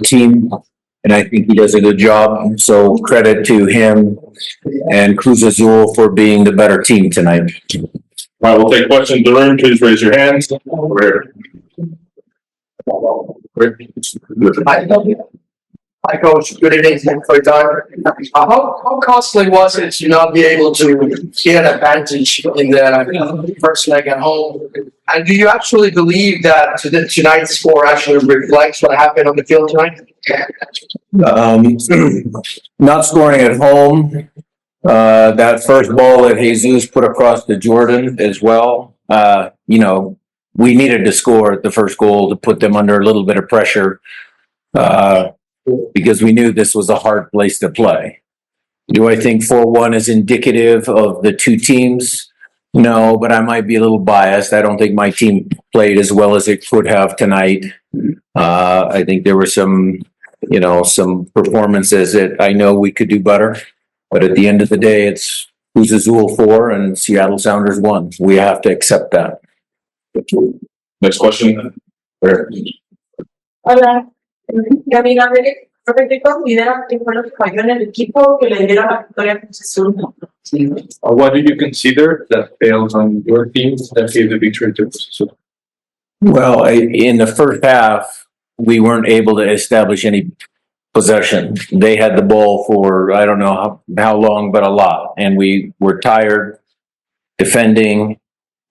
team, and I think he does a good job. So credit to him and Cruz Azul for being the better team tonight. All right, we'll take questions in the room. Please raise your hands. Over here. Hi, Coach. Good evening. Thanks for your time. How costly was it to not be able to get advantage in the first leg at home? And do you actually believe that tonight's score actually reflects what happened on the field tonight? Not scoring at home. That first ball that Jesus put across to Jordan as well. We needed to score the first goal to put them under a little bit of pressure. Because we knew this was a hard place to play. Do I think 4-1 is indicative of the two teams? No, but I might be a little biased. I don't think my team played as well as it could have tonight. I think there were some performances that I know we could do better. But at the end of the day, it's Cruz Azul 4 and Seattle Sounders 1. We have to accept that. Next question. Hola. ¿Qué considera que fue lo que falló en el equipo que le dieron la victoria a Cruz Azul? What do you consider that failed on your team that gave the victory to Cruz Azul? Well, in the first half, we weren't able to establish any possession. They had the ball for, I don't know how long, but a lot. And we were tired defending,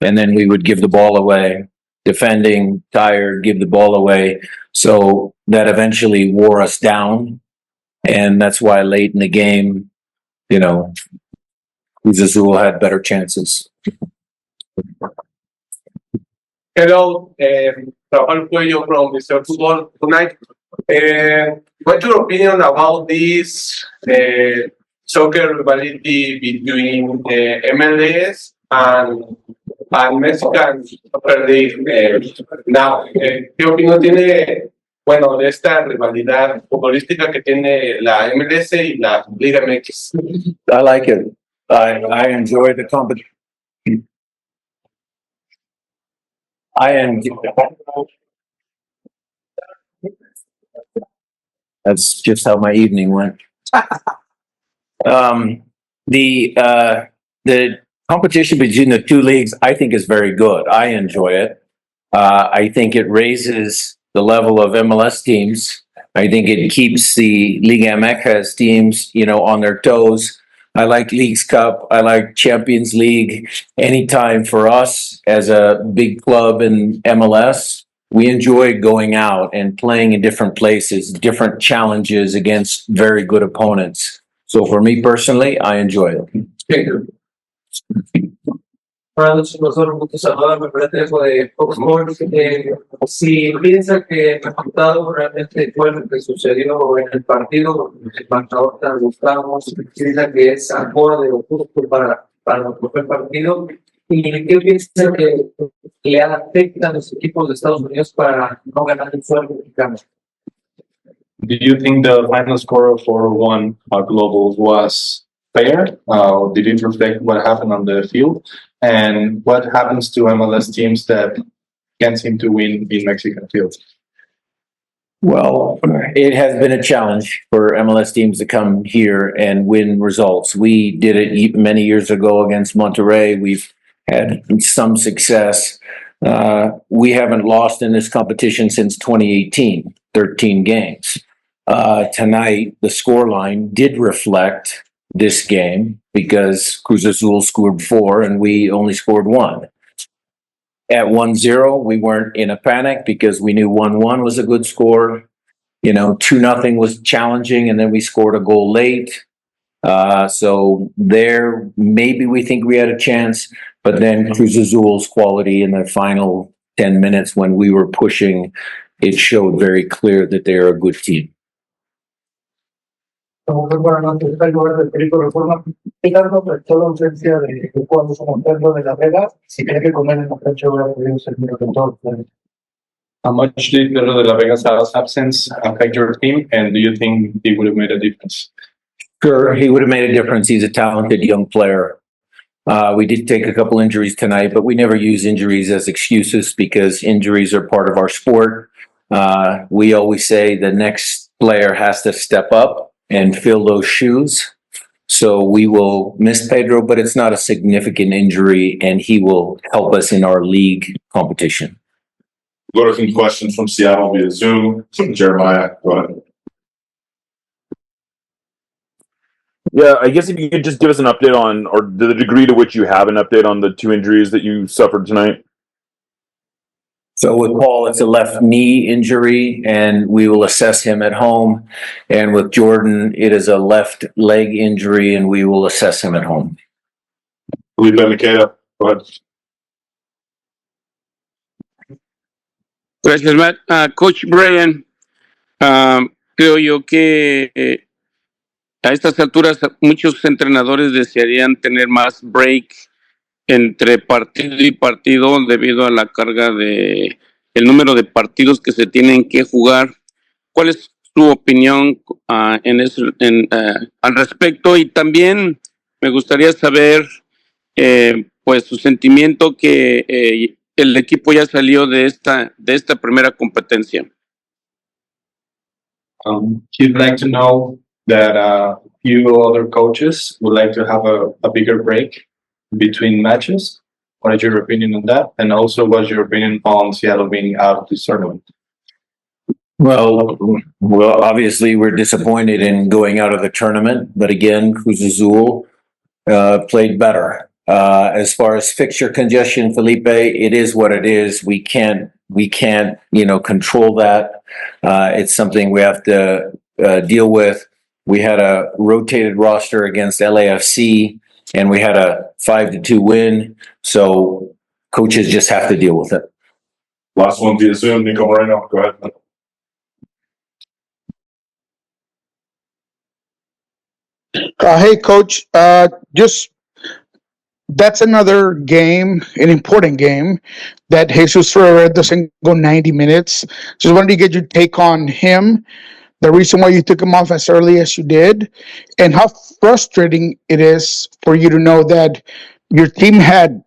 and then we would give the ball away. Defending, tired, give the ball away. So that eventually wore us down. And that's why late in the game, Cruz Azul had better chances. Hello, Rafael Cuello from Mr. Futbol tonight. What's your opinion about this soccer rivalry between MLS and Mexican Soccer League now? ¿Qué opinión tiene, de esta rivalidad futbolística que tiene la MLS y la Liga MX? I like it. I enjoy the competition. That's just how my evening went. The competition between the two leagues, I think, is very good. I enjoy it. I think it raises the level of MLS teams. I think it keeps the Liga MX teams, on their toes. I like Leagues Cup. I like Champions League. Anytime for us as a big club in MLS, we enjoy going out and playing in different places, different challenges against very good opponents. So for me personally, I enjoy it. Buenas noches, profesor. Un gusto saludar. Me parece algo de Futbol. Si piensa que el resultado realmente fue lo que sucedió en el partido, el marcador tan buscamos, piensa que es acorde o justo para el partido, y qué piensa que le afecta a los equipos de Estados Unidos para no ganar el suelo mexicano. Do you think the final score of 4-1 global was fair? Did it reflect what happened on the field? And what happens to MLS teams that can't seem to win in Mexican fields? Well, it has been a challenge for MLS teams to come here and win results. We did it many years ago against Monterrey. We've had some success. We haven't lost in this competition since 2018, 13 games. Tonight, the scoreline did reflect this game because Cruz Azul scored 4 and we only scored 1. At 1-0, we weren't in a panic because we knew 1-1 was a good score. 2-0 was challenging, and then we scored a goal late. So there, maybe we think we had a chance, but then Cruz Azul's quality in the final 10 minutes when we were pushing, it showed very clear that they're a good team. Para no anticipar el lugar del perico de reforma, Ricardo afectó la ausencia de cuando somos Pedro de la Vega, si tiene que comer en la cancha hubiera podido ser mejor que todo. How much did Pedro de la Vega's absence affect your team, and do you think he would have made a difference? Sure, he would have made a difference. He's a talented young player. We did take a couple injuries tonight, but we never use injuries as excuses because injuries are part of our sport. We always say the next player has to step up and fill those shoes. So we will miss Pedro, but it's not a significant injury, and he will help us in our league competition. Go to some questions from Seattle via Zoom. Jeremiah, go ahead. Yeah, I guess if you could just give us an update on, or the degree to which you have an update on the 2 injuries that you suffered tonight. So with Paul, it's a left knee injury, and we will assess him at home. And with Jordan, it is a left leg injury, and we will assess him at home. Felipe Makeda, go ahead. Gracias, Matt. Coach Brian, creo yo que a estas alturas muchos entrenadores desearían tener más break entre partido y partido debido a la carga de el número de partidos que se tienen que jugar. ¿Cuál es su opinión al respecto? Y también me gustaría saber pues su sentimiento que el equipo ya salió de esta primera competencia. He'd like to know that a few other coaches would like to have a bigger break between matches. What is your opinion on that? And also, what's your opinion on Seattle being out of this tournament? Well, obviously we're disappointed in going out of the tournament, but again, Cruz Azul played better. As far as fixture congestion, Felipe, it is what it is. We can't, control that. It's something we have to deal with. We had a rotated roster against LAFC, and we had a 5-2 win. So coaches just have to deal with it. Last one via Zoom, Nico Moreno, go ahead. Hey, Coach. That's another game, an important game, that Jesus Ferreira doesn't go 90 minutes. Just wanted to get your take on him, the reason why you took him off as early as you did, and how frustrating it is for you to know that your team had,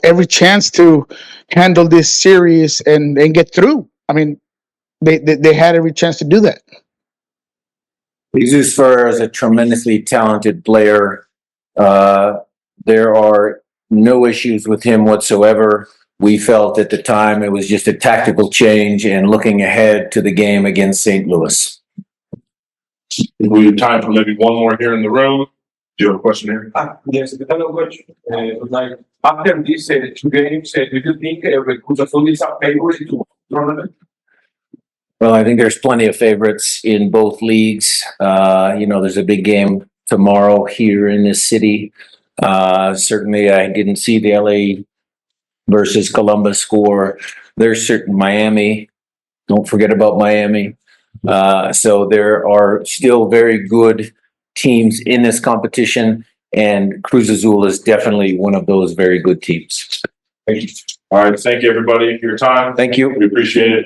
every chance to handle this series and get through. I mean, they had every chance to do that. Jesus Ferreira is a tremendously talented player. There are no issues with him whatsoever. We felt at the time it was just a tactical change and looking ahead to the game against St. Louis. We have time for maybe one more here in the room. Do you have a question here? Yes, hello, Coach. Like after these 2 games, do you think Cruz Azul is a favorite to tournament? Well, I think there's plenty of favorites in both leagues. There's a big game tomorrow here in this city. Certainly, I didn't see the LA versus Columbus score. There's certain Miami. Don't forget about Miami. So there are still very good teams in this competition, and Cruz Azul is definitely one of those very good teams. Thank you. All right, thank you everybody for your time. Thank you. We appreciate it.